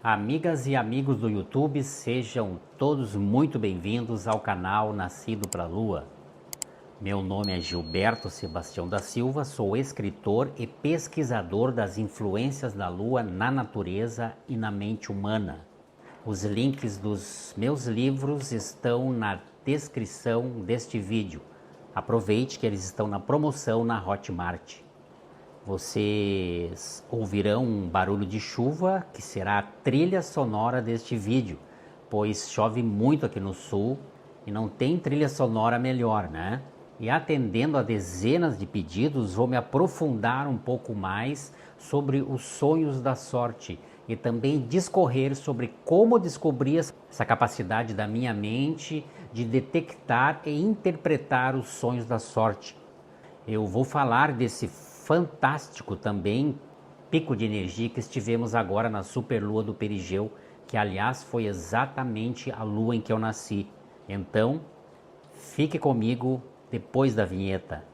Amigas e amigos do YouTube, sejam todos muito bem-vindos ao canal Nascido para a Lua. Meu nome é Gilberto Sebastião da Silva, sou escritor e pesquisador das influências da Lua na natureza e na mente humana. Os links dos meus livros estão na descrição deste vídeo. Aproveite que eles estão na promoção na Hotmart. Vocês ouvirão um barulho de chuva, que será a trilha sonora deste vídeo, pois chove muito aqui no sul e não tem trilha sonora melhor, né? E atendendo a dezenas de pedidos, vou me aprofundar um pouco mais sobre os sonhos da sorte e também discorrer sobre como descobrir essa capacidade da minha mente de detectar e interpretar os sonhos da sorte. Eu vou falar desse fantástico também pico de energia que estivemos agora na superlua do perigeu, que aliás foi exatamente a lua em que eu nasci. Então, fique comigo depois da vinheta.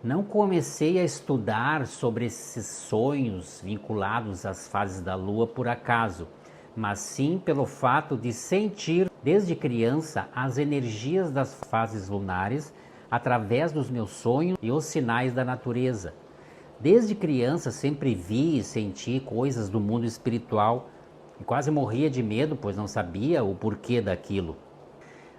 Não comecei a estudar sobre esses sonhos vinculados às fases da lua por acaso, mas sim pelo fato de sentir desde criança as energias das fases lunares através dos meus sonhos e os sinais da natureza. Desde criança sempre vi e senti coisas do mundo espiritual e quase morria de medo, pois não sabia o porquê daquilo.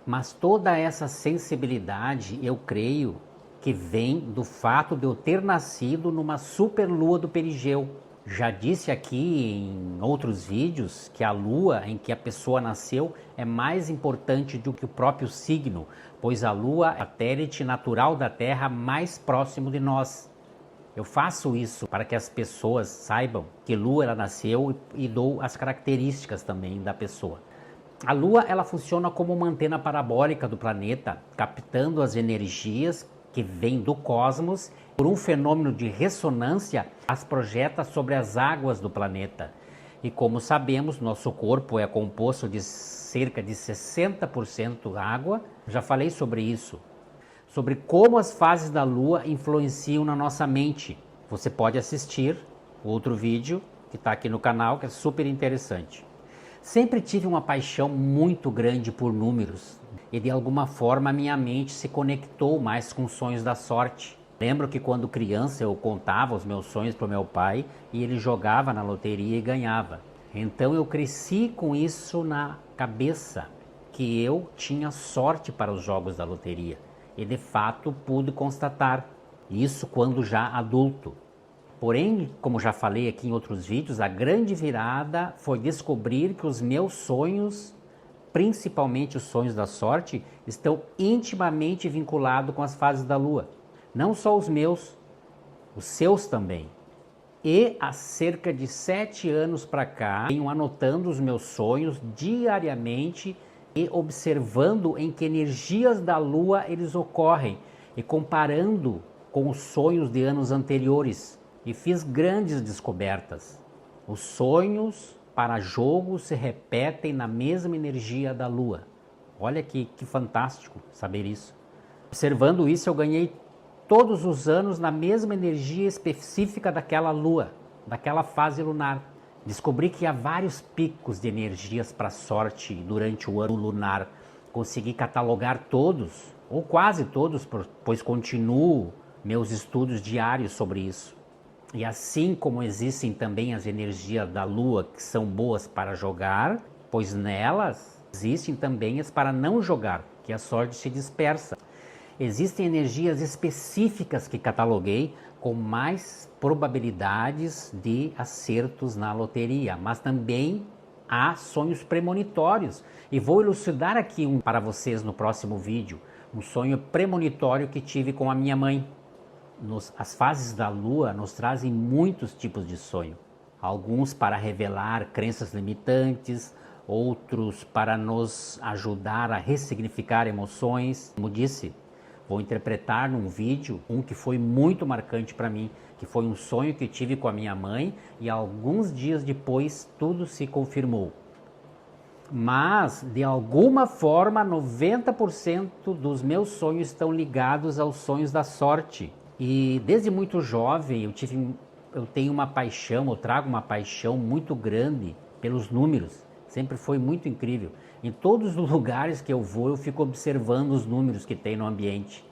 Mas toda essa sensibilidade, eu creio, que vem do fato de eu ter nascido numa superlua do perigeu. Já disse aqui em outros vídeos que a lua em que a pessoa nasceu é mais importante do que o próprio signo, pois a lua é o satélite natural da Terra mais próximo de nós. Eu faço isso para que as pessoas saibam que lua ela nasceu e dou as características também da pessoa. A lua ela funciona como uma antena parabólica do planeta, captando as energias que vêm do cosmos. Por um fenômeno de ressonância, as projeta sobre as águas do planeta. E como sabemos, nosso corpo é composto de cerca de 60% água. Já falei sobre isso, sobre como as fases da lua influenciam na nossa mente. Você pode assistir outro vídeo que está aqui no canal, que é super interessante. Sempre tive uma paixão muito grande por números e de alguma forma minha mente se conectou mais com os sonhos da sorte. Lembro que quando criança eu contava os meus sonhos para o meu pai e ele jogava na loteria e ganhava. Então eu cresci com isso na cabeça, que eu tinha sorte para os jogos da loteria. E de fato pude constatar isso quando já adulto. Porém, como já falei aqui em outros vídeos, a grande virada foi descobrir que os meus sonhos, principalmente os sonhos da sorte, estão intimamente vinculados com as fases da lua. Não só os meus, os seus também. E há cerca de 7 anos para cá, venho anotando os meus sonhos diariamente e observando em que energias da lua eles ocorrem e comparando com os sonhos de anos anteriores. E fiz grandes descobertas. Os sonhos para jogo se repetem na mesma energia da lua. Olha que fantástico saber isso. Observando isso, eu ganhei todos os anos na mesma energia específica daquela lua, daquela fase lunar. Descobri que há vários picos de energias para sorte durante o ano lunar. Consegui catalogar todos, ou quase todos, pois continuo meus estudos diários sobre isso. E assim como existem também as energias da lua que são boas para jogar, pois nelas existem também as para não jogar, que a sorte se dispersa. Existem energias específicas que cataloguei com mais probabilidades de acertos na loteria, mas também há sonhos premonitórios. E vou elucidar aqui para vocês no próximo vídeo, um sonho premonitório que tive com a minha mãe. As fases da lua nos trazem muitos tipos de sonho. Alguns para revelar crenças limitantes, outros para nos ajudar a ressignificar emoções. Como disse, vou interpretar num vídeo um que foi muito marcante para mim, que foi um sonho que tive com a minha mãe e alguns dias depois tudo se confirmou. Mas, de alguma forma, 90% dos meus sonhos estão ligados aos sonhos da sorte. E desde muito jovem eu tenho uma paixão, eu trago uma paixão muito grande pelos números. Sempre foi muito incrível. Em todos os lugares que eu vou, eu fico observando os números que tem no ambiente.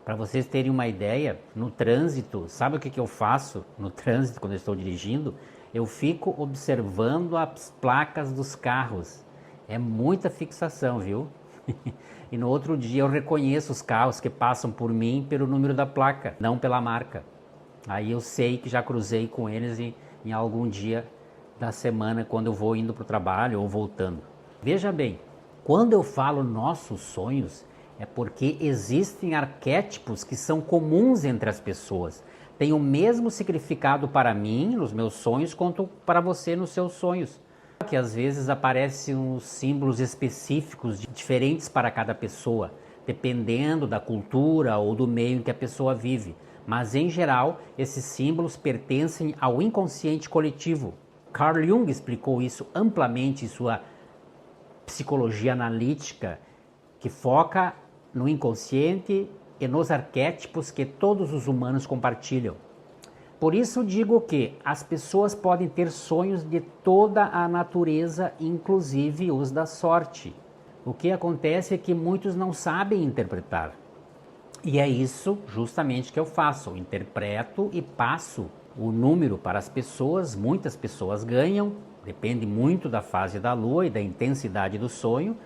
Para vocês terem uma ideia, no trânsito, sabe o que eu faço no trânsito quando eu estou dirigindo? Eu fico observando as placas dos carros. É muita fixação, viu? E no outro dia eu reconheço os carros que passam por mim pelo número da placa, não pela marca. Aí eu sei que já cruzei com eles em algum dia da semana quando eu vou indo para o trabalho ou voltando. Veja bem, quando eu falo nossos sonhos, é porque existem arquétipos que são comuns entre as pessoas. Tem o mesmo significado para mim, nos meus sonhos, quanto para você nos seus sonhos. Que às vezes aparecem uns símbolos específicos diferentes para cada pessoa, dependendo da cultura ou do meio em que a pessoa vive. Mas em geral, esses símbolos pertencem ao inconsciente coletivo. Carl Jung explicou isso amplamente em sua psicologia analítica, que foca no inconsciente e nos arquétipos que todos os humanos compartilham. Por isso digo que as pessoas podem ter sonhos de toda a natureza, inclusive os da sorte. O que acontece é que muitos não sabem interpretar. E é isso justamente que eu faço. Eu interpreto e passo o número para as pessoas. Muitas pessoas ganham, depende muito da fase da lua e da intensidade do sonho.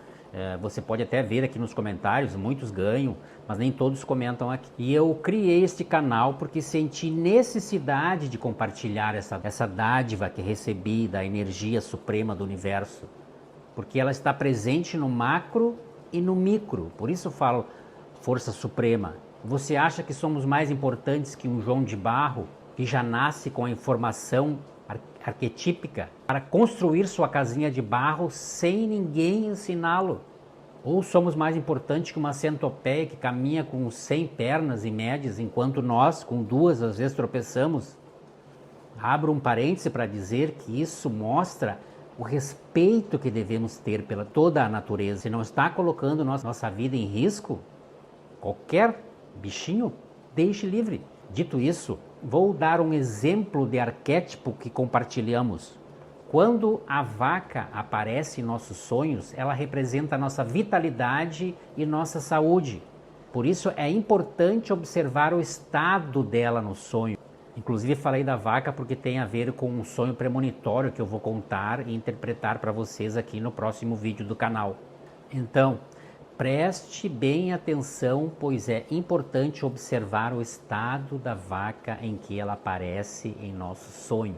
Você pode até ver aqui nos comentários, muitos ganham, mas nem todos comentam aqui. E eu criei este canal porque senti necessidade de compartilhar essa dádiva que recebi da energia suprema do universo. Porque ela está presente no macro e no micro. Por isso eu falo força suprema. Você acha que somos mais importantes que um João de Barro, que já nasce com a informação arquetípica para construir sua casinha de barro sem ninguém ensiná-lo? Ou somos mais importantes que uma centopeia que caminha com 100 pernas em médias, enquanto nós, com 2, às vezes tropeçamos? Abro um parêntese para dizer que isso mostra o respeito que devemos ter pela toda a natureza. Se não está colocando nossa vida em risco, qualquer bichinho, deixe livre. Dito isso, vou dar um exemplo de arquétipo que compartilhamos. Quando a vaca aparece em nossos sonhos, ela representa a nossa vitalidade e nossa saúde. Por isso é importante observar o estado dela no sonho. Inclusive falei da vaca porque tem a ver com um sonho premonitório que eu vou contar e interpretar para vocês aqui no próximo vídeo do canal. Então, preste bem atenção, pois é importante observar o estado da vaca em que ela aparece em nosso sonho.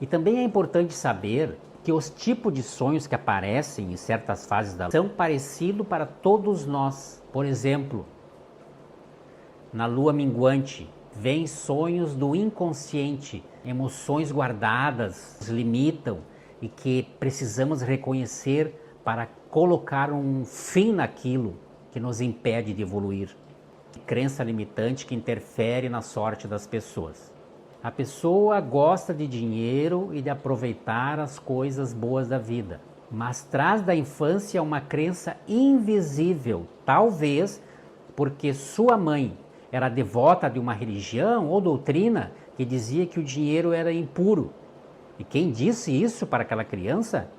E também é importante saber que os tipos de sonhos que aparecem em certas fases da são parecidos para todos nós. Por exemplo, na lua minguante, vêm sonhos do inconsciente, emoções guardadas, nos limitam e que precisamos reconhecer para colocar um fim naquilo que nos impede de evoluir. Crença limitante que interfere na sorte das pessoas. A pessoa gosta de dinheiro e de aproveitar as coisas boas da vida, mas traz da infância uma crença invisível, talvez porque sua mãe era devota de uma religião ou doutrina que dizia que o dinheiro era impuro. E quem disse isso para aquela criança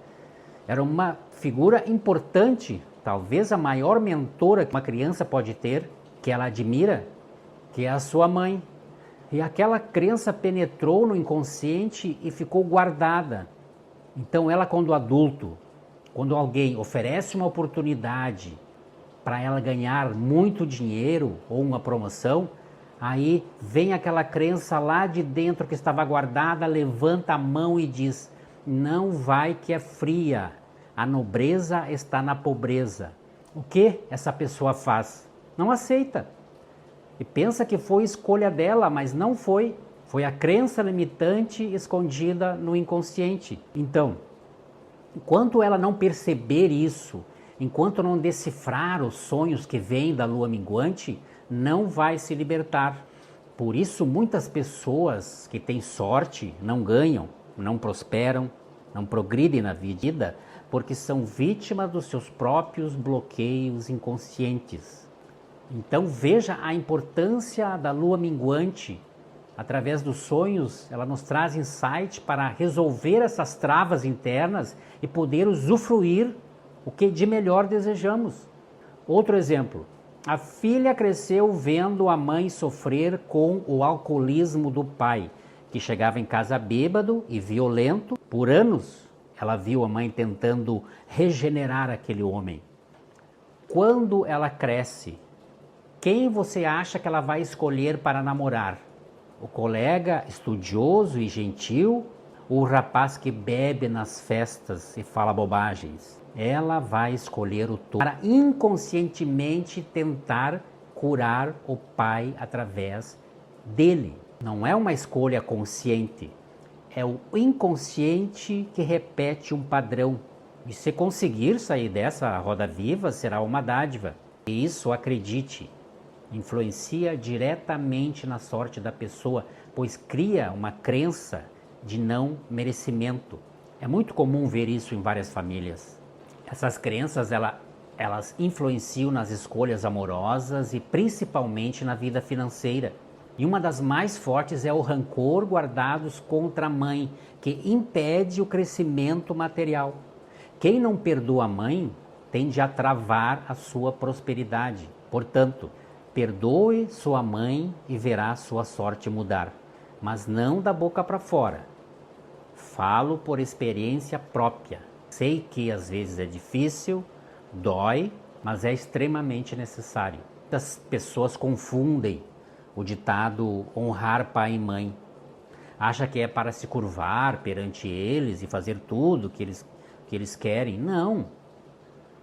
era uma figura importante, talvez a maior mentora que uma criança pode ter, que ela admira, que é a sua mãe. E aquela crença penetrou no inconsciente e ficou guardada. Então ela, quando adulto, quando alguém oferece uma oportunidade para ela ganhar muito dinheiro ou uma promoção, aí vem aquela crença lá de dentro que estava guardada, levanta a mão e diz: não vai que é fria, a nobreza está na pobreza. O que essa pessoa faz? Não aceita. E pensa que foi escolha dela, mas não foi. Foi a crença limitante escondida no inconsciente. Então, enquanto ela não perceber isso, enquanto não decifrar os sonhos que vêm da lua minguante, não vai se libertar. Por isso, muitas pessoas que têm sorte não ganham, não prosperam, não progridem na vida, porque são vítimas dos seus próprios bloqueios inconscientes. Então veja a importância da lua minguante. Através dos sonhos, ela nos traz insight para resolver essas travas internas e poder usufruir o que de melhor desejamos. Outro exemplo, a filha cresceu vendo a mãe sofrer com o alcoolismo do pai, que chegava em casa bêbado e violento. Por anos, ela viu a mãe tentando regenerar aquele homem. Quando ela cresce, quem você acha que ela vai escolher para namorar? O colega estudioso e gentil ou o rapaz que bebe nas festas e fala bobagens? Ela vai escolher o tolo para inconscientemente tentar curar o pai através dele. Não é uma escolha consciente, é o inconsciente que repete um padrão. E se conseguir sair dessa roda viva, será uma dádiva. E isso, acredite, influencia diretamente na sorte da pessoa, pois cria uma crença de não merecimento. É muito comum ver isso em várias famílias. Essas crenças, elas influenciam nas escolhas amorosas e principalmente na vida financeira. E uma das mais fortes é o rancor guardados contra a mãe, que impede o crescimento material. Quem não perdoa a mãe tende a travar a sua prosperidade. Portanto, perdoe sua mãe e verá sua sorte mudar, mas não da boca para fora. Falo por experiência própria. Sei que às vezes é difícil, dói, mas é extremamente necessário. Muitas pessoas confundem o ditado honrar pai e mãe. Acha que é para se curvar perante eles e fazer tudo que eles querem. Não.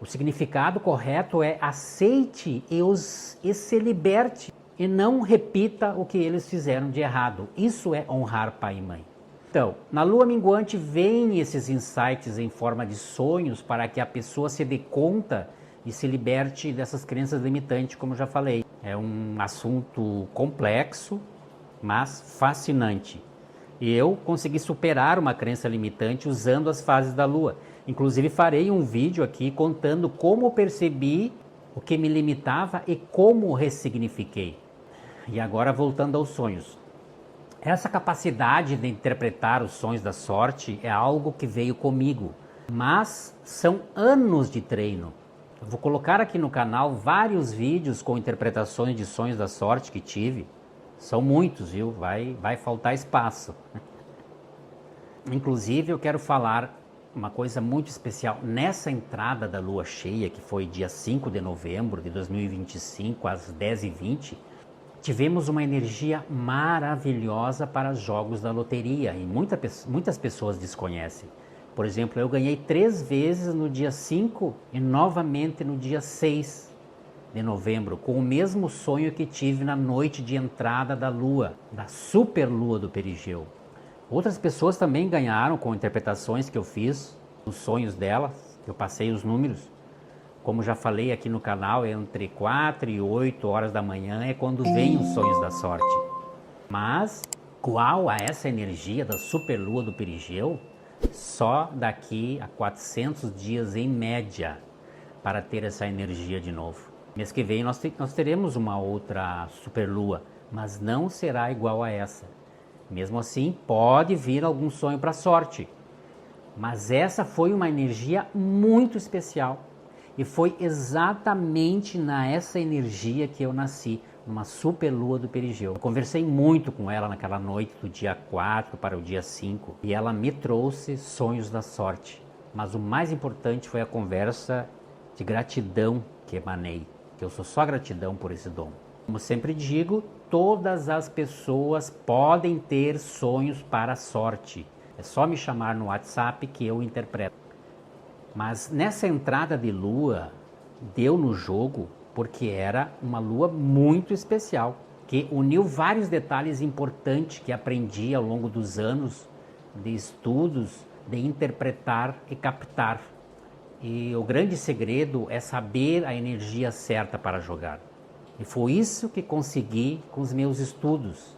O significado correto é aceite e se liberte e não repita o que eles fizeram de errado. Isso é honrar pai e mãe. Então, na lua minguante vêm esses insights em forma de sonhos para que a pessoa se dê conta e se liberte dessas crenças limitantes, como eu já falei. É um assunto complexo, mas fascinante. E eu consegui superar uma crença limitante usando as fases da lua. Inclusive farei um vídeo aqui contando como percebi o que me limitava e como ressignifiquei. E agora voltando aos sonhos. Essa capacidade de interpretar os sonhos da sorte é algo que veio comigo, mas são anos de treino. Eu vou colocar aqui no canal vários vídeos com interpretações de sonhos da sorte que tive. São muitos, viu? Vai faltar espaço. Inclusive, eu quero falar uma coisa muito especial. Nessa entrada da lua cheia, que foi dia 5 de novembro de 2025, às 10h20, tivemos uma energia maravilhosa para os jogos da loteria e muitas pessoas desconhecem. Por exemplo, eu ganhei 3 vezes no dia 5 e novamente no dia 6 de novembro, com o mesmo sonho que tive na noite de entrada da lua, da super lua do perigeu. Outras pessoas também ganharam com interpretações que eu fiz, os sonhos delas, eu passei os números. Como já falei aqui no canal, entre 4 e 8 horas da manhã é quando vêm os sonhos da sorte. Mas, igual a essa energia da superlua do perigeu, só daqui a 400 dias em média para ter essa energia de novo. Mês que vem nós teremos uma outra superlua, mas não será igual a essa. Mesmo assim, pode vir algum sonho para a sorte. Mas essa foi uma energia muito especial. E foi exatamente nessa energia que eu nasci, numa super lua do perigeu. Eu conversei muito com ela naquela noite do dia 4 para o dia 5 e ela me trouxe sonhos da sorte. Mas o mais importante foi a conversa de gratidão que emanei, que eu sou só gratidão por esse dom. Como sempre digo, todas as pessoas podem ter sonhos para a sorte. É só me chamar no WhatsApp que eu interpreto. Mas nessa entrada de lua, deu no jogo porque era uma lua muito especial, que uniu vários detalhes importantes que aprendi ao longo dos anos de estudos, de interpretar e captar. E o grande segredo é saber a energia certa para jogar. E foi isso que consegui com os meus estudos.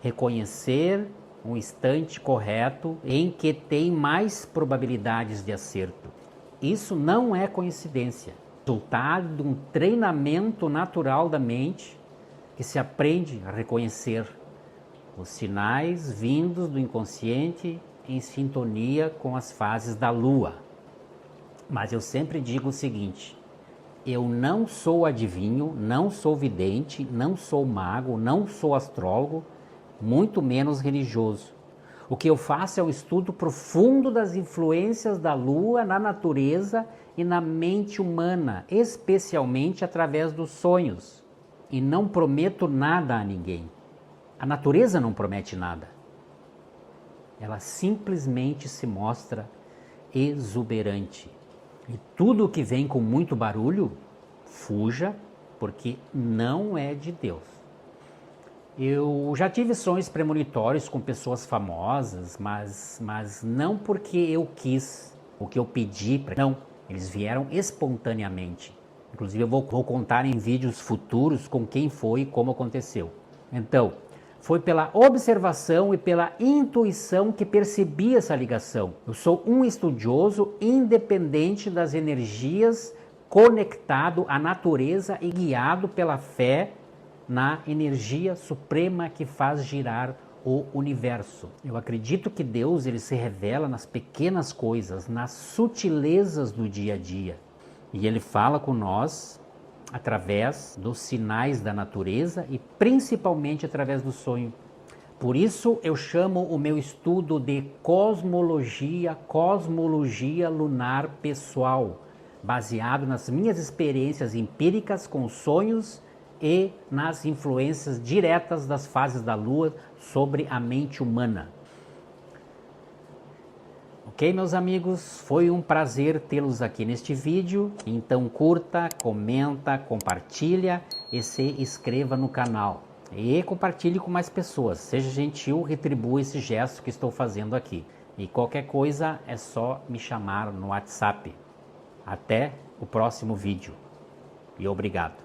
Reconhecer um instante correto em que tem mais probabilidades de acerto. Isso não é coincidência. resultado de um treinamento natural da mente que se aprende a reconhecer os sinais vindos do inconsciente em sintonia com as fases da lua. Mas eu sempre digo o seguinte: eu não sou adivinho, não sou vidente, não sou mago, não sou astrólogo, muito menos religioso. O que eu faço é um estudo profundo das influências da lua na natureza e na mente humana, especialmente através dos sonhos. E não prometo nada a ninguém. A natureza não promete nada. Ela simplesmente se mostra exuberante. E tudo que vem com muito barulho, fuja, porque não é de Deus. Eu já tive sonhos premonitórios com pessoas famosas, mas não porque eu quis, o que eu pedi para. Não, eles vieram espontaneamente. Inclusive eu vou contar em vídeos futuros com quem foi e como aconteceu. Então, foi pela observação e pela intuição que percebi essa ligação. Eu sou um estudioso independente das energias, conectado à natureza e guiado pela fé na energia suprema que faz girar o universo. Eu acredito que Deus ele se revela nas pequenas coisas, nas sutilezas do dia a dia. E Ele fala com nós através dos sinais da natureza e principalmente através do sonho. Por isso eu chamo o meu estudo de cosmologia lunar pessoal, baseado nas minhas experiências empíricas com sonhos e nas influências diretas das fases da Lua sobre a mente humana. Ok, meus amigos? Foi um prazer tê-los aqui neste vídeo. Então curta, comenta, compartilha e se inscreva no canal. E compartilhe com mais pessoas. Seja gentil, retribua esse gesto que estou fazendo aqui. E qualquer coisa é só me chamar no WhatsApp. Até o próximo vídeo. E obrigado.